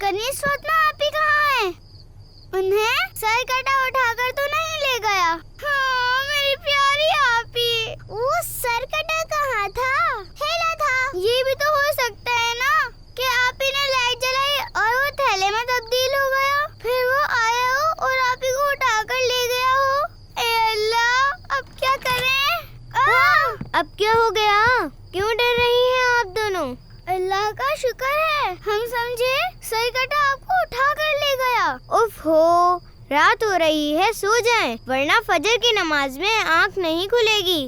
गणेश स्वप्ना आप ही कहाँ हैं? उन्हें सरकटा उठाकर तो नहीं ले गया? हाँ मेरी प्यारी आपी। वो सरकटा कहाँ था? थैला था। ये भी तो हो सकता है ना कि आपी ने लाइट जलाई और वो थैले में तब्दील हो गया, फिर वो आया हो और आपी को उठाकर ले गया हो। ए अल्लाह, अब क्या करें? अब क्या हो गया? क्यों डर रही हैं आप दोनों? अल्लाह का शुक्र है, हम समझे सरकटा आपको उठा कर ले गया। उफ हो, रात हो रही है, सो जाएं, वरना फजर की नमाज में आँख नहीं खुलेगी।